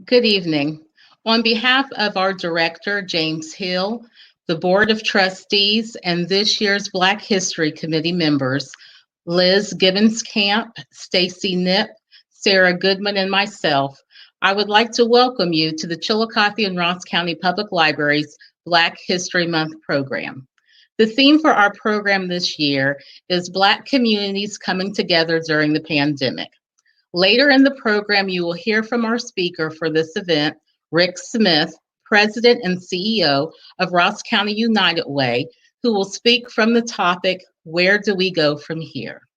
Good evening. On behalf of our director, James Hill, the Board of Trustees, and this year's Black History Committee members, Liz Gibbons Camp, Stacy Nip, Sarah Goodman, and myself, I would like to welcome you to the Chillicothe and Ross County Public Library's Black History Month program. The theme for our program this year is Black communities coming together during the pandemic. Later in the program, you will hear from our speaker for this event, Rick Smith, President and CEO of Ross County United Way, who will speak from the topic, Where Do We Go From Here?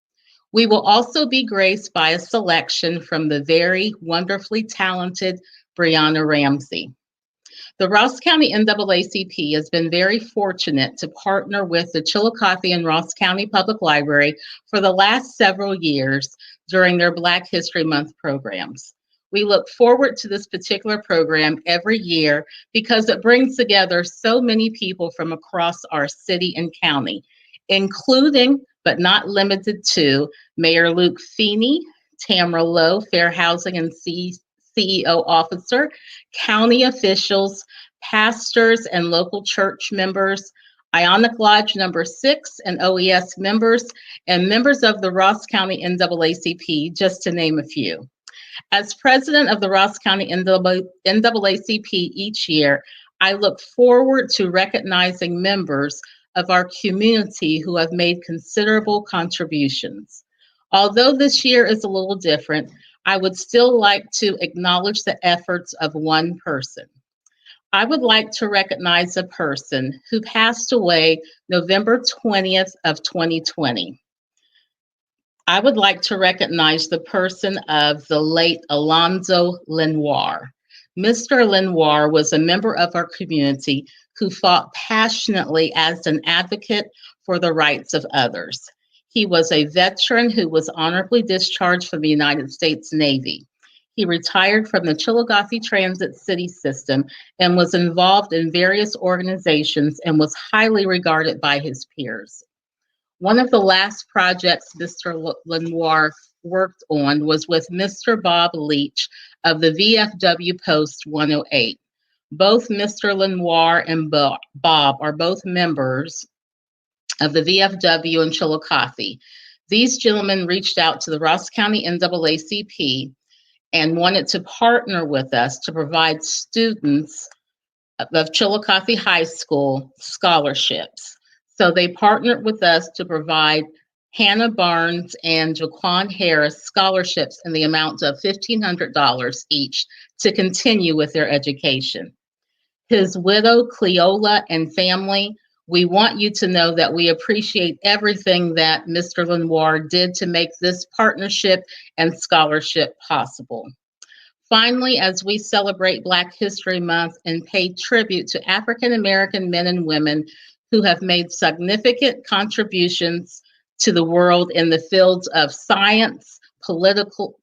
We will also be graced by a selection from the very wonderfully talented Brianna Ramsay. The Ross County NAACP has been very fortunate to partner with the Chillicothe and Ross County Public Library for the last several years during their Black History Month programs. We look forward to this particular program every year because it brings together so many people from across our city and county, including but not limited to Mayor Luke Feeney, Tamara Lowe, Fair Housing and CEO officer, county officials, pastors, and local church members, Ionic Lodge number 6 and OES members, and members of the Ross County NAACP, just to name a few. As president of the Ross County NAACP each year, I look forward to recognizing members of our community who have made considerable contributions. Although this year is a little different, I would still like to acknowledge the efforts of one person. I would like to recognize a person who passed away November 20th of 2020. I would like to recognize the person of the late Alonzo Lenoir. Mr. Lenoir was a member of our community who fought passionately as an advocate for the rights of others. He was a veteran who was honorably discharged from the United States Navy. He retired from the Chillicothe Transit City System and was involved in various organizations and was highly regarded by his peers. One of the last projects Mr. Lenoir worked on was with Mr. Bob Leach of the VFW Post 108. Both Mr. Lenoir and Bob are both members of the VFW in Chillicothe. These gentlemen reached out to the Ross County NAACP and wanted to partner with us to provide students of Chillicothe High School scholarships. So they partnered with us to provide Hannah Barnes and Jaquan Harris scholarships in the amount of $1,500 each to continue with their education. His widow, Cleola, and family, we want you to know that we appreciate everything that Mr. Lenoir did to make this partnership and scholarship possible. Finally, as we celebrate Black History Month and pay tribute to African American men and women who have made significant contributions to the world in the fields of science,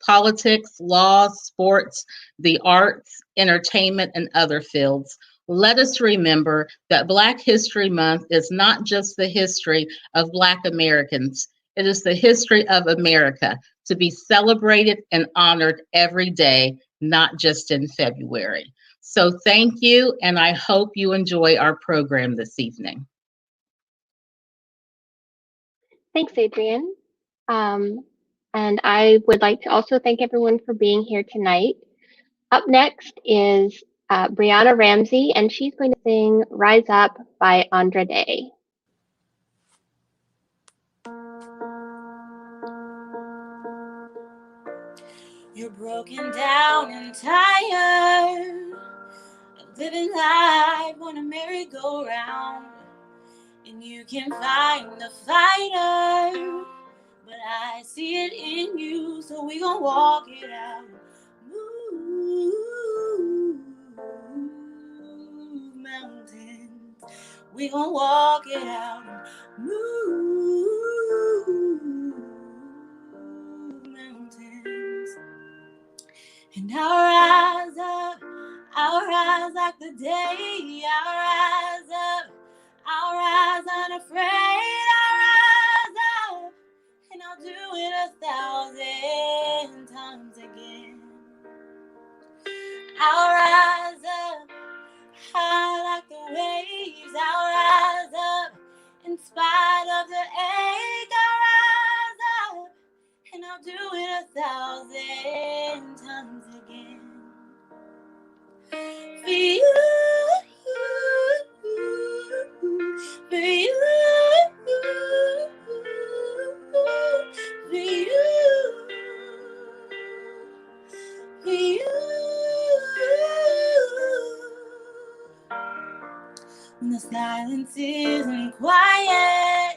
politics, law, sports, the arts, entertainment, and other fields, let us remember that Black History Month is not just the history of Black Americans, it is the history of America to be celebrated and honored every day, not just in February. So thank you, and I hope you enjoy our program this evening. Thanks, Adrienne. And I would like to also thank everyone for being here tonight. Up next is Brianna Ramsay, and she's going to sing Rise Up by Andra Day. You're broken down and tired of living life on a merry-go-round, and you can find the fighter, but I see it in you, so we gon' walk it out. Move mountains, we gon' walk it out. Move mountains, and I'll rise like the day. I'll rise up, I'll rise unafraid. I'll rise up, and I'll do it 1,000 times again. I'll In spite of the ache, I'll rise up, and I'll do it 1,000 times again. For you, for you, for you, for you. When the silence isn't quiet,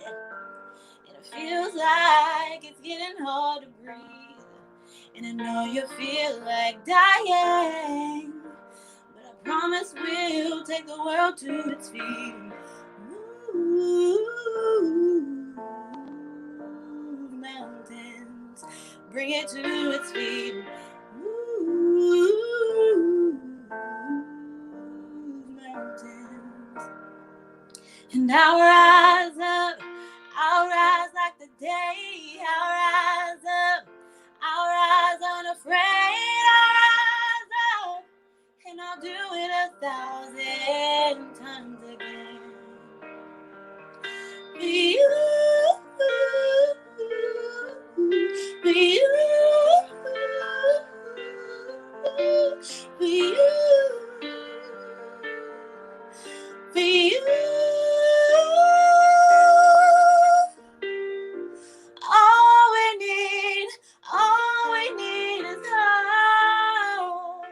and it feels like it's getting hard to breathe, and I know you feel like dying, but I promise we'll take the world to its feet. Move mountains, bring it to its feet. Move mountains. And I'll rise up, I'll rise like the day, I'll rise up, I'll rise unafraid, I'll rise up, and I'll do it 1,000 times again. For you, for you, for you, for you. All we need is hope.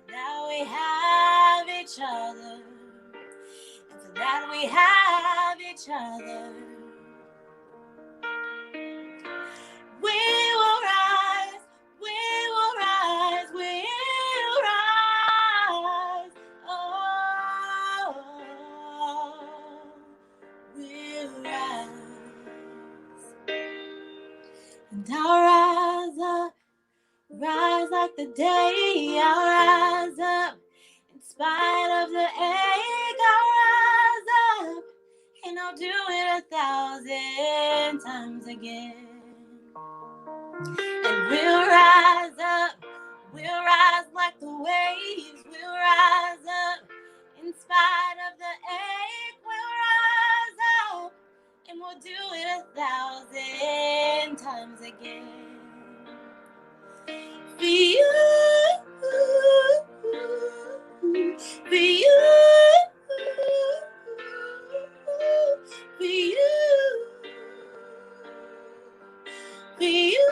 Now we have each other. And for that we have each other. We will rise, we will rise, we'll rise. Oh, we'll rise. And I'll rise up, rise like the day. I'll rise up, in spite of the ache. I'll rise up, and I'll do it 1,000 times again. And we'll rise up, we'll rise like the waves. We'll rise up, in spite of the ache. We'll rise up, and we'll do it 1,000 times again. For you, for you, for you, for you.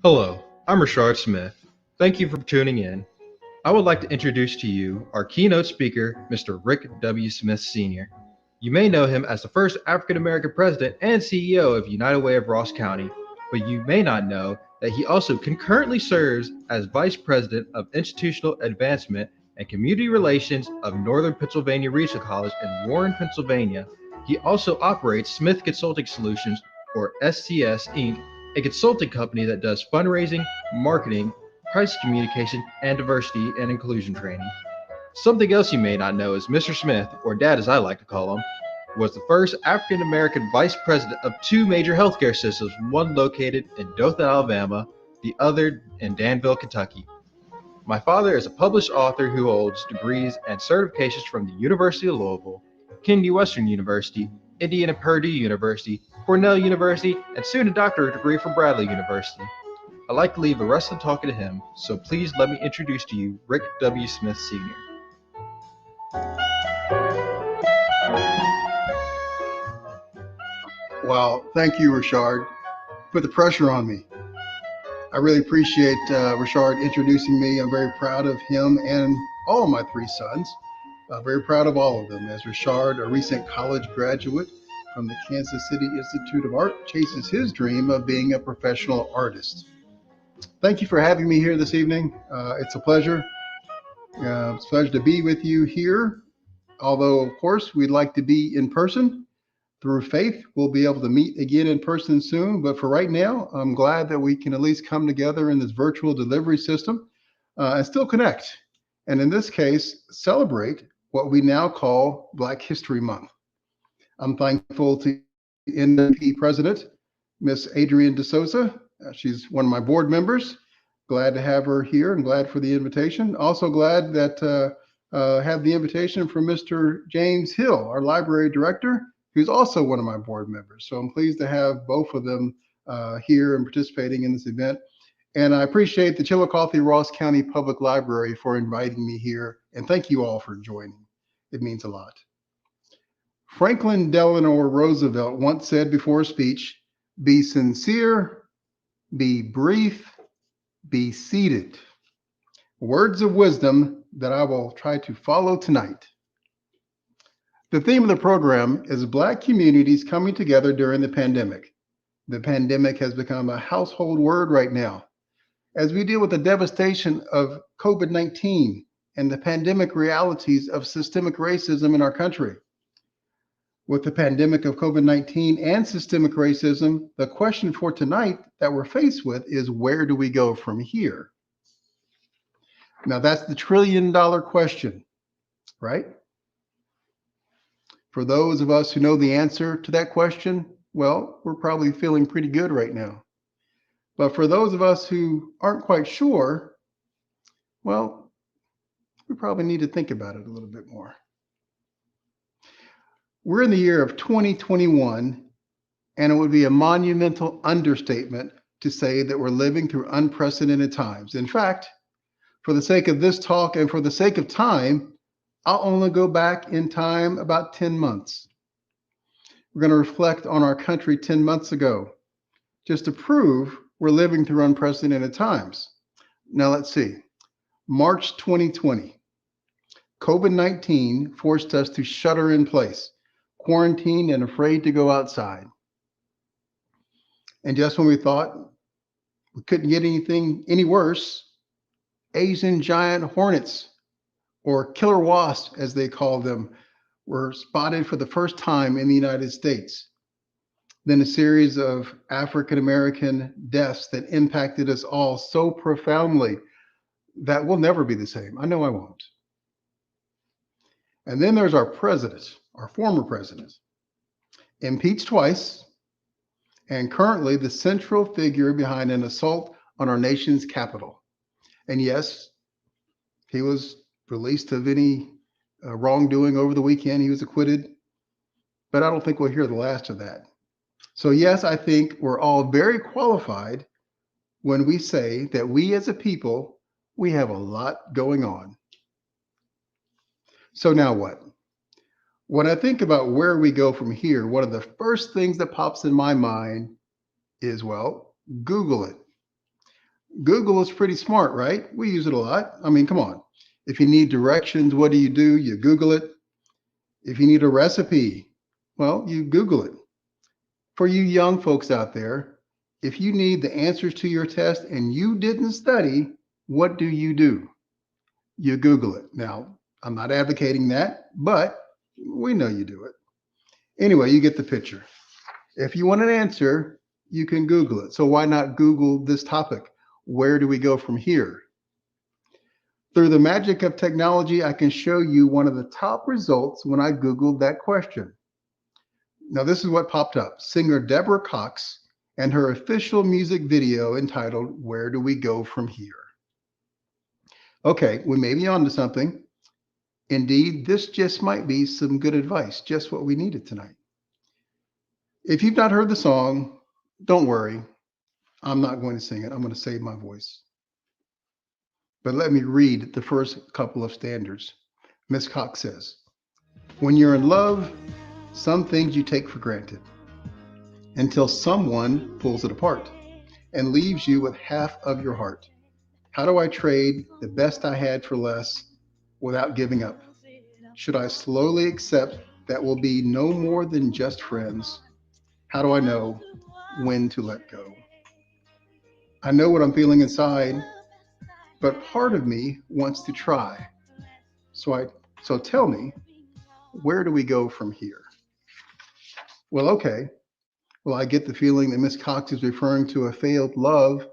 Hello, I'm Rashard Smith. Thank you for tuning in. I would like to introduce to you our keynote speaker, Mr. Rick W. Smith Sr. You may know him as the first African-American president and CEO of United Way of Ross County, but you may not know that he also concurrently serves as Vice President of Institutional Advancement and Community Relations of Northern Pennsylvania Regional College in Warren, Pennsylvania. He also operates Smith Consulting Solutions, or SCS Inc., a consulting company that does fundraising, marketing, crisis communication, and diversity and inclusion training. Something else you may not know is Mr. Smith, or Dad as I like to call him, was the first African American vice president of two major healthcare systems, one located in Dothan, Alabama, the other in Danville, Kentucky. My father is a published author who holds degrees and certifications from the University of Louisville, Kennedy Western University, Indiana Purdue University, Cornell University, and soon a doctorate degree from Bradley University. I'd like to leave the rest of the talking to him, so please let me introduce to you Rick W. Smith Sr. Wow, thank you, Rashard. Put the pressure on me. I really appreciate Rashard introducing me. I'm very proud of him and all of my three sons. Very proud of all of them. As Rashard, a recent college graduate from the Kansas City Institute of Art, chases his dream of being a professional artist. Thank you for having me here this evening. It's a pleasure. It's a pleasure to be with you here. Although, of course, we'd like to be in person. Through faith, we'll be able to meet again in person soon. But for right now, I'm glad that we can at least come together in this virtual delivery system and still connect. And in this case, celebrate what we now call Black History Month. I'm thankful to NP President, Miss Adrienne DeSouza. She's one of my board members. Glad to have her here and glad for the invitation. Also glad that have the invitation from Mr. James Hill, our library director, who's also one of my board members. So I'm pleased to have both of them here and participating in this event. And I appreciate the Chillicothe Ross County Public Library for inviting me here. And thank you all for joining. It means a lot. Franklin Delano Roosevelt once said before a speech, "Be sincere, be brief, be seated." Words of wisdom that I will try to follow tonight. The theme of the program is Black communities coming together during the pandemic. The pandemic has become a household word right now. As we deal with the devastation of COVID-19 and the pandemic realities of systemic racism in our country. With the pandemic of COVID-19 and systemic racism, the question for tonight that we're faced with is, where do we go from here? Now, that's the trillion-dollar question, right? For those of us who know the answer to that question, well, we're probably feeling pretty good right now. But for those of us who aren't quite sure, well, we probably need to think about it a little bit more. We're in the year of 2021, and it would be a monumental understatement to say that we're living through unprecedented times. In fact, for the sake of this talk and for the sake of time, I'll only go back in time about 10 months. We're going to reflect on our country 10 months ago, just to prove we're living through unprecedented times. Now let's see. March 2020, COVID-19 forced us to shutter in place, quarantined and afraid to go outside. And just when we thought we couldn't get anything any worse, Asian giant hornets, or killer wasps as they call them, were spotted for the first time in the United States. Then a series of African-American deaths that impacted us all so profoundly that we'll never be the same. I know I won't. And then there's our president, our former president, impeached twice, and currently the central figure behind an assault on our nation's capital. And yes, he was released of any wrongdoing over the weekend. He was acquitted, but I don't think we'll hear the last of that. So yes, I think we're all very qualified when we say that we as a people, we have a lot going on. So now what? When I think about where we go from here, one of the first things that pops in my mind is, well, Google it. Google is pretty smart, right? We use it a lot. I mean, come on. If you need directions, what do? You Google it. If you need a recipe, well, you Google it. For you young folks out there, if you need the answers to your test and you didn't study, what do? You Google it. Now, I'm not advocating that, but we know you do it. Anyway, you get the picture. If you want an answer, you can Google it. So why not Google this topic? Where do we go from here? Through the magic of technology, I can show you one of the top results when I Googled that question. Now, this is what popped up. Singer Deborah Cox and her official music video entitled, "Where Do We Go From Here?" Okay, we may be onto something. Indeed, this just might be some good advice, just what we needed tonight. If you've not heard the song, don't worry. I'm not going to sing it. I'm going to save my voice. But let me read the first couple of standards. Miss Cox says, "When you're in love, some things you take for granted until someone pulls it apart and leaves you with half of your heart. How do I trade the best I had for less without giving up? Should I slowly accept that we'll be no more than just friends? How do I know when to let go? I know what I'm feeling inside, but part of me wants to try. So tell me, where do we go from here?" Well, okay. Well, I get the feeling that Miss Cox is referring to a failed love.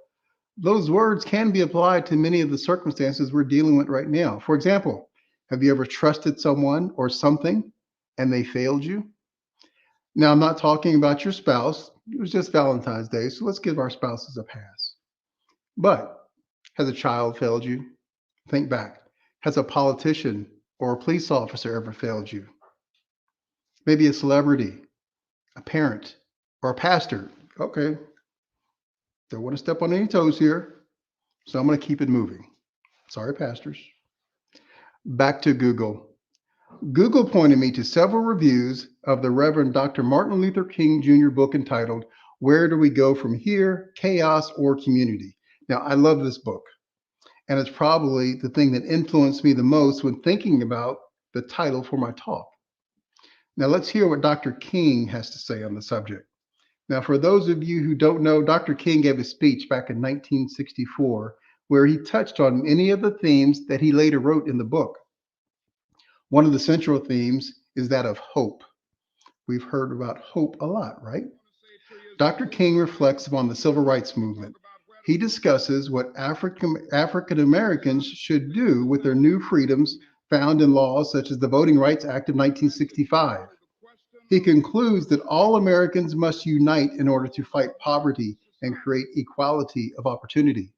Those words can be applied to many of the circumstances we're dealing with right now. For example, have you ever trusted someone or something and they failed you? Now, I'm not talking about your spouse. It was just Valentine's Day, so let's give our spouses a pass. But has a child failed you? Think back. Has a politician or a police officer ever failed you? Maybe a celebrity, a parent, or a pastor. Okay, don't want to step on any toes here, so I'm going to keep it moving. Sorry, pastors. Back to Google. Google pointed me to several reviews of the Reverend Dr. Martin Luther King Jr. book entitled, Where Do We Go From Here? Chaos or Community? Now, I love this book, and it's probably the thing that influenced me the most when thinking about the title for my talk. Now, let's hear what Dr. King has to say on the subject. Now, for those of you who don't know, Dr. King gave a speech back in 1964 where he touched on many of the themes that he later wrote in the book. One of the central themes is that of hope. We've heard about hope a lot, right? Dr. King reflects upon the civil rights movement. He discusses what African Americans should do with their new freedoms found in laws such as the Voting Rights Act of 1965. He concludes that all Americans must unite in order to fight poverty and create equality of opportunity.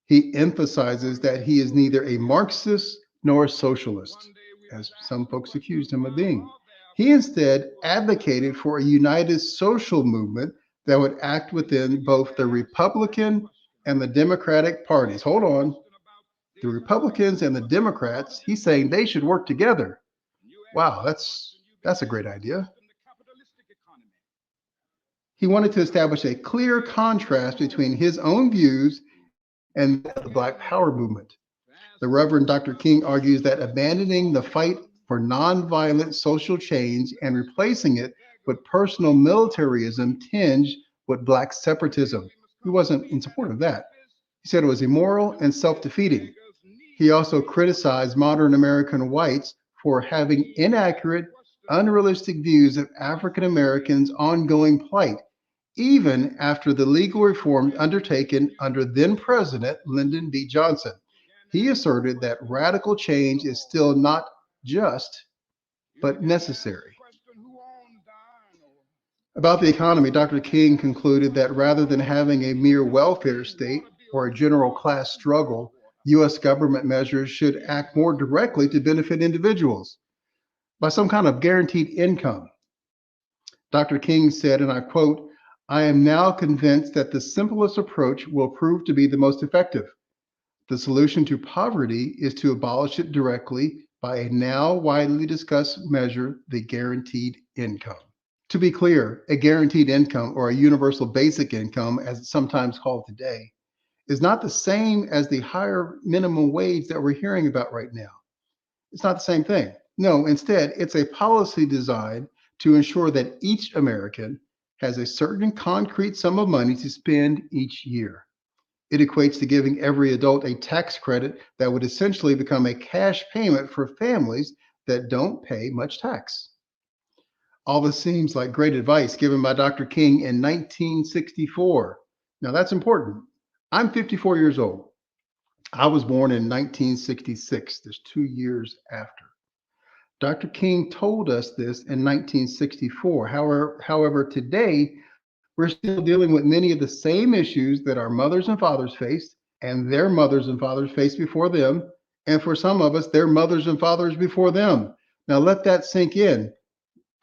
He emphasizes that he is neither a Marxist nor a socialist, as some folks accused him of being. He instead advocated for a united social movement that would act within both the Republican and the Democratic parties. Hold on. The Republicans and the Democrats, he's saying they should work together. Wow, that's a great idea. He wanted to establish a clear contrast between his own views and the Black Power movement. The Reverend Dr. King argues that abandoning the fight for nonviolent social change and replacing it with personal militarism tinged with Black separatism. He wasn't in support of that. He said it was immoral and self defeating. He also criticized modern American whites for having inaccurate, unrealistic views of African Americans' ongoing plight, even after the legal reforms undertaken under then President Lyndon B. Johnson. He asserted that radical change is still not just, but necessary. About the economy, Dr. King concluded that rather than having a mere welfare state or a general class struggle, U.S. government measures should act more directly to benefit individuals by some kind of guaranteed income. Dr. King said, and I quote, I am now convinced that the simplest approach will prove to be the most effective. The solution to poverty is to abolish it directly by a now widely discussed measure, the guaranteed income. To be clear, a guaranteed income or a universal basic income, as it's sometimes called today, is not the same as the higher minimum wage that we're hearing about right now. It's not the same thing. No, instead, it's a policy designed to ensure that each American has a certain concrete sum of money to spend each year. It equates to giving every adult a tax credit that would essentially become a cash payment for families that don't pay much tax. All this seems like great advice given by Dr. King in 1964. Now that's important. I'm 54 years old. I was born in 1966. There's 2 years after. Dr. King told us this in 1964. However, today, we're still dealing with many of the same issues that our mothers and fathers faced, and their mothers and fathers faced before them, and for some of us, their mothers and fathers before them. Now, let that sink in.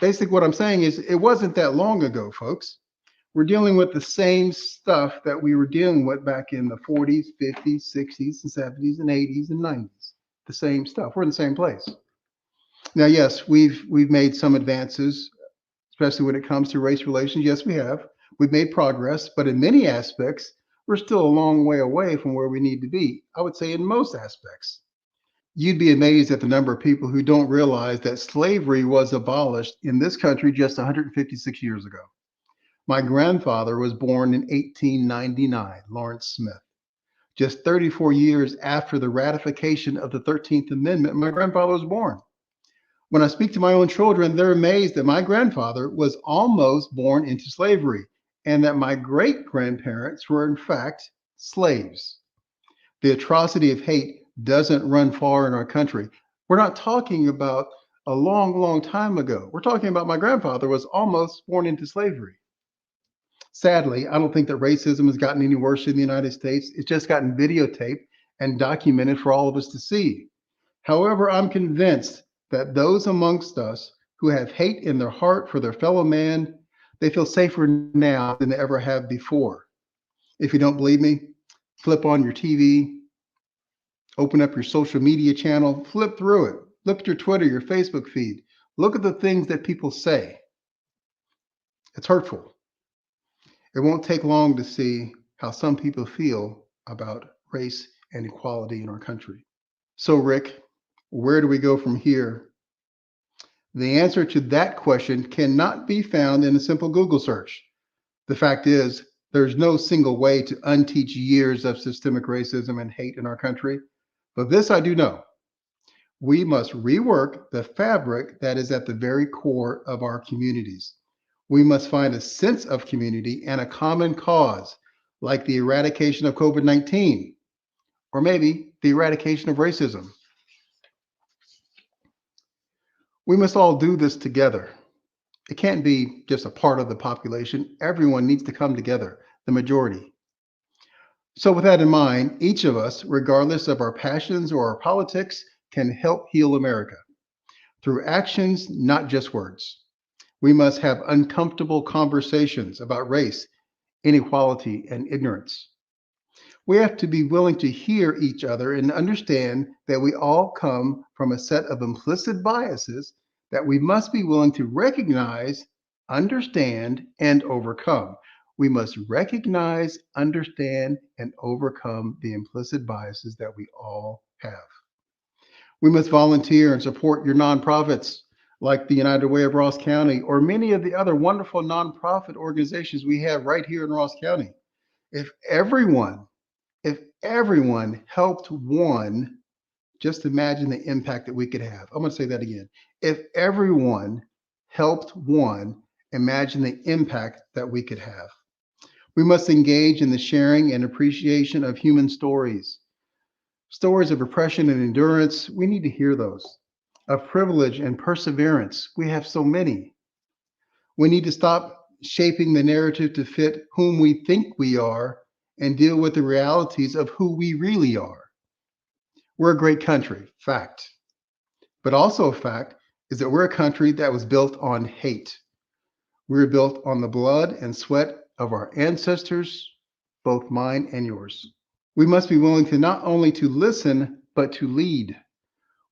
Basically, what I'm saying is it wasn't that long ago, folks. We're dealing with the same stuff that we were dealing with back in the 40s, 50s, 60s, and 70s, and 80s, and 90s. The same stuff. We're in the same place. Now, yes, we've made some advances, especially when it comes to race relations. Yes, we have. We've made progress, but in many aspects, we're still a long way away from where we need to be. I would say in most aspects. You'd be amazed at the number of people who don't realize that slavery was abolished in this country just 156 years ago. My grandfather was born in 1899, Lawrence Smith. Just 34 years after the ratification of the 13th Amendment, my grandfather was born. When I speak to my own children, they're amazed that my grandfather was almost born into slavery and that my great grandparents were, in fact, slaves. The atrocity of hate doesn't run far in our country. We're not talking about a long, long time ago. We're talking about my grandfather was almost born into slavery. Sadly, I don't think that racism has gotten any worse in the United States. It's just gotten videotaped and documented for all of us to see. However, I'm convinced that those amongst us who have hate in their heart for their fellow man, they feel safer now than they ever have before. If you don't believe me, flip on your TV, open up your social media channel, flip through it, look at your Twitter, your Facebook feed, look at the things that people say. It's hurtful. It won't take long to see how some people feel about race and equality in our country. So, Rick, where do we go from here? The answer to that question cannot be found in a simple Google search. The fact is, there's no single way to unteach years of systemic racism and hate in our country. But this I do know. We must rework the fabric that is at the very core of our communities. We must find a sense of community and a common cause, like the eradication of COVID-19, or maybe the eradication of racism. We must all do this together. It can't be just a part of the population. Everyone needs to come together, the majority. So with that in mind, each of us, regardless of our passions or our politics, can help heal America through actions, not just words. We must have uncomfortable conversations about race, inequality, and ignorance. We have to be willing to hear each other and understand that we all come from a set of implicit biases that we must be willing to recognize, understand, and overcome. We must recognize, understand, and overcome the implicit biases that we all have. We must volunteer and support your nonprofits like the United Way of Ross County or many of the other wonderful nonprofit organizations we have right here in Ross County. If everyone helped one, just imagine the impact that we could have. I'm going to say that again. If everyone helped one, imagine the impact that we could have. We must engage in the sharing and appreciation of human stories. Stories of oppression and endurance, we need to hear those. Of privilege and perseverance, we have so many. We need to stop shaping the narrative to fit whom we think we are and deal with the realities of who we really are. We're a great country, fact. But also a fact is that we're a country that was built on hate. We were built on the blood and sweat of our ancestors, both mine and yours. We must be willing to not only to listen, but to lead.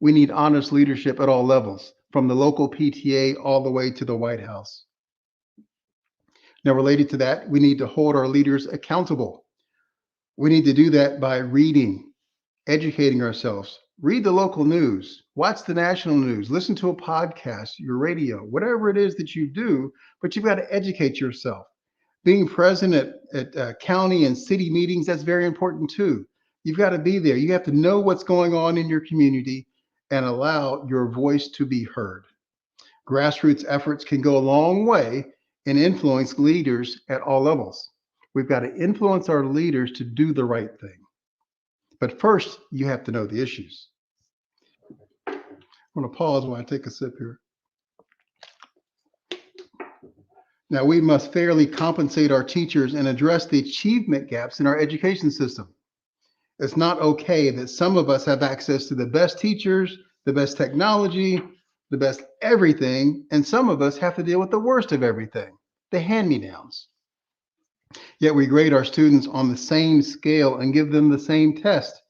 We need honest leadership at all levels, from the local PTA all the way to the White House. Now, related to that, we need to hold our leaders accountable. We need to do that by reading, educating ourselves, read the local news, watch the national news, listen to a podcast, your radio, whatever it is that you do, but you've got to educate yourself. Being present at county and city meetings, that's very important too. You've got to be there. You have to know what's going on in your community and allow your voice to be heard. Grassroots efforts can go a long way and influence leaders at all levels. We've got to influence our leaders to do the right thing. But first, you have to know the issues. I'm going to pause while I take a sip here. Now, we must fairly compensate our teachers and address the achievement gaps in our education system. It's not okay that some of us have access to the best teachers, the best technology, the best everything, and some of us have to deal with the worst of everything, the hand-me-downs. Yet we grade our students on the same scale and give them the same test.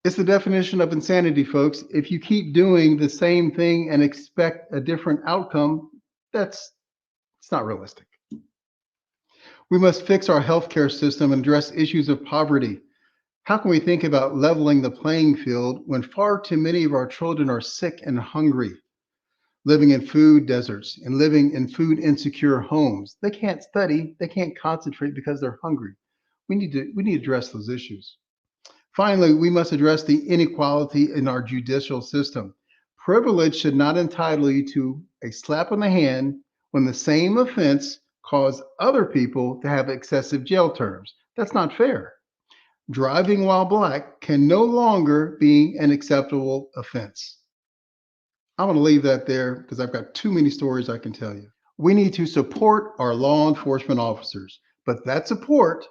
It's the definition of insanity, folks. If you keep doing the same thing and expect a different outcome, it's not realistic. We must fix our healthcare system and address issues of poverty. How can we think about leveling the playing field when far too many of our children are sick and hungry, living in food deserts and living in food insecure homes? They can't study, they can't concentrate because they're hungry. We need to address those issues. Finally, we must address the inequality in our judicial system. Privilege should not entitle you to a slap on the hand when the same offense caused other people to have excessive jail terms. That's not fair. Driving while black can no longer be an acceptable offense. I'm going to leave that there because I've got too many stories I can tell you. We need to support our law enforcement officers, but that support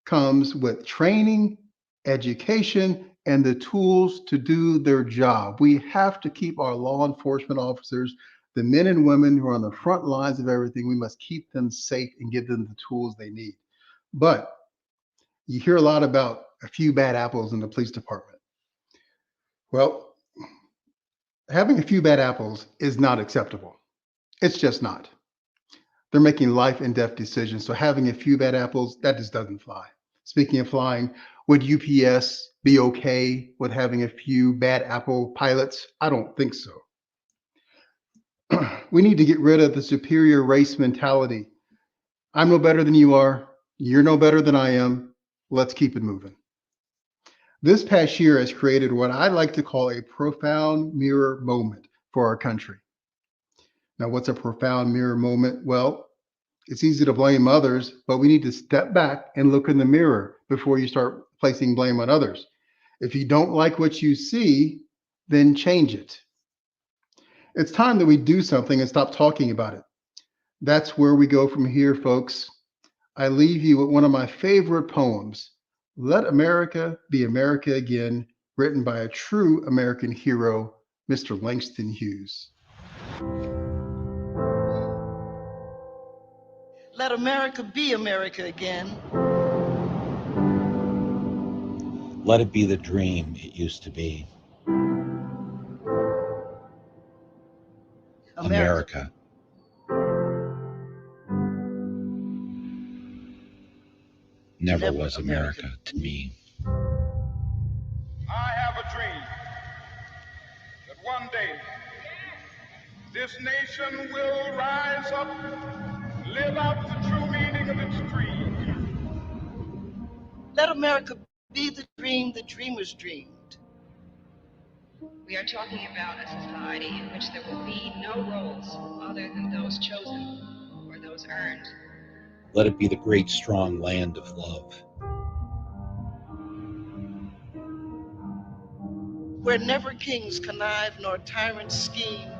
comes with training, education, and the tools to do their job. We have to keep our law enforcement officers, the men and women who are on the front lines of everything, we must keep them safe and give them the tools they need. But you hear a lot about a few bad apples in the police department. Well, having a few bad apples is not acceptable. It's just not. They're making life and death decisions. So having a few bad apples, that just doesn't fly. Speaking of flying, would UPS be okay with having a few bad apple pilots? I don't think so. We need to get rid of the superior race mentality. I'm no better than you are. You're no better than I am. Let's keep it moving. This past year has created what I like to call a profound mirror moment for our country. Now, what's a profound mirror moment? Well, it's easy to blame others, but we need to step back and look in the mirror before you start placing blame on others. If you don't like what you see, then change it. It's time that we do something and stop talking about it. That's where we go from here, folks. I leave you with one of my favorite poems, Let America Be America Again, written by a true American hero, Mr. Langston Hughes. Let America be America again. Let it be the dream it used to be. America. Never was America to me. I have a dream that one day this nation will rise up, live out the true meaning of its dream. Let America be the dream the dreamers dreamed. We are talking about a society in which there will be no roles other than those chosen or those earned. Let it be the great strong land of love. Where never kings connive nor tyrants scheme.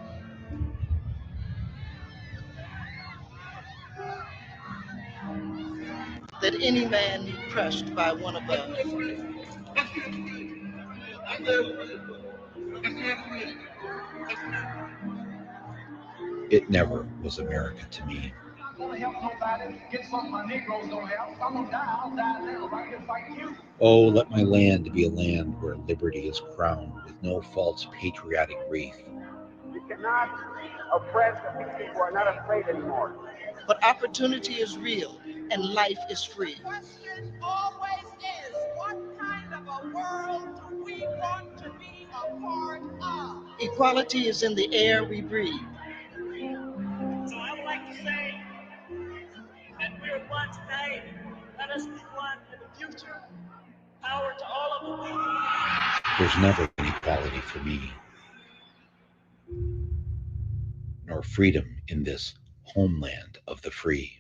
That any man be crushed by one above. It never was America to me. Oh, let my land be a land where liberty is crowned with no false patriotic wreath. You cannot oppress the people who are not afraid anymore. But opportunity is real and life is free. The question always is, what kind of a world do we want to be a part of? Equality is in the air we breathe. So I would like to say that we're one today. Let us be one in the future. Power to all of the people. There's never been equality for me, nor freedom in this homeland of the free.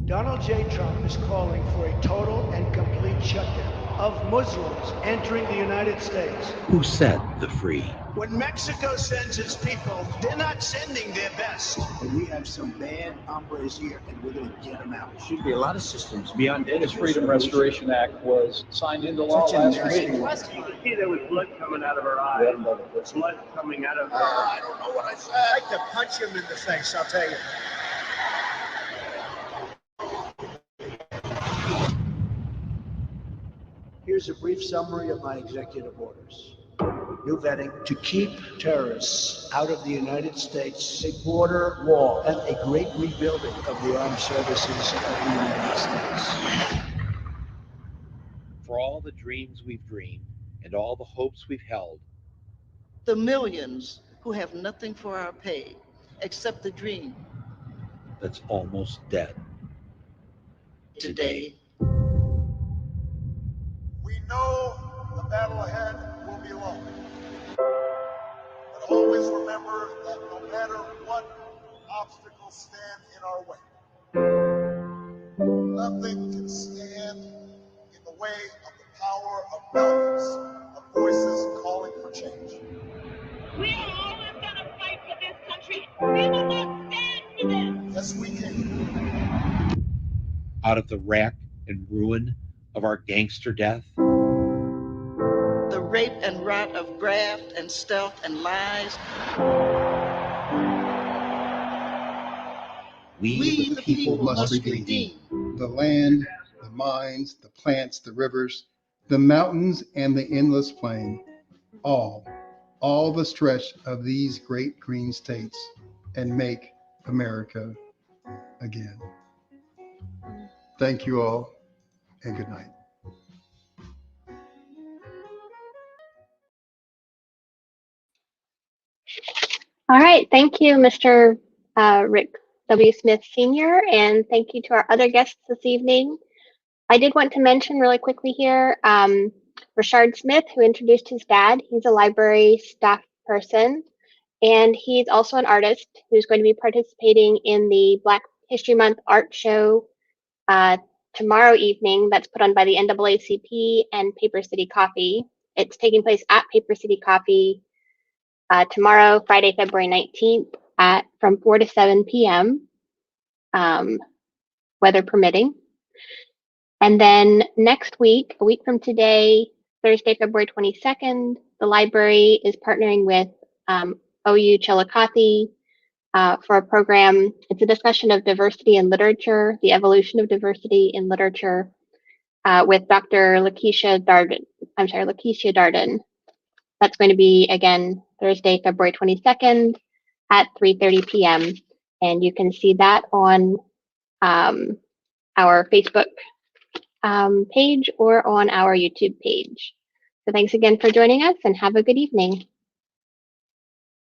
Donald J. Trump is calling for a total and complete shutdown of Muslims entering the United States. Who said the free? When Mexico sends its people, they're not sending their best. And we have some bad hombres here, and we're going to get them out. There should be a lot of systems beyond data. This Freedom Restoration Act was signed into law last week. See, there was blood coming out of her eye. Blood coming out of her eye. I don't know what I said. I'd like to punch him in the face, I'll tell you. Here's a brief summary of my executive orders. New vetting to keep terrorists out of the United States, a border wall, and a great rebuilding of the armed services of the United States. For all the dreams we've dreamed and all the hopes we've held, The millions who have nothing for our pay except the dream. that's almost dead Today. We know the battle ahead will be long. always remember that no matter what obstacles stand in our way, nothing can stand in the way of the power of millions of voices calling for change. We are always going to fight for this country. We will not stand for this. Yes, we can. Out of the wreck and ruin of our gangster death, The rape and rot of graft and stealth and lies. we the people must redeem. The land, the mines, the plants, the rivers, the mountains, and the endless plain, all the stretch of these great green states, and make America again. Thank you all, and good night. All right, thank you, Mr. Rick W. Smith Sr., and thank you to our other guests this evening. I did want to mention really quickly here, Rashard Smith, who introduced his dad. He's a library staff person, and he's also an artist who's going to be participating in the Black History Month art show tomorrow evening that's put on by the NAACP and Paper City Coffee. It's taking place at Paper City Coffee tomorrow, Friday, February 19th, from 4 to 7 p.m., weather permitting. And then next week, a week from today, Thursday, February 22nd, the library is partnering with OU Chillicothe for a program. It's a discussion of diversity in literature, the evolution of diversity in literature, with Dr. Lakeisha Darden. That's going to be, again, Thursday, February 22nd at 3:30 p.m. And you can see that on our Facebook page or on our YouTube page. So thanks again for joining us, and have a good evening.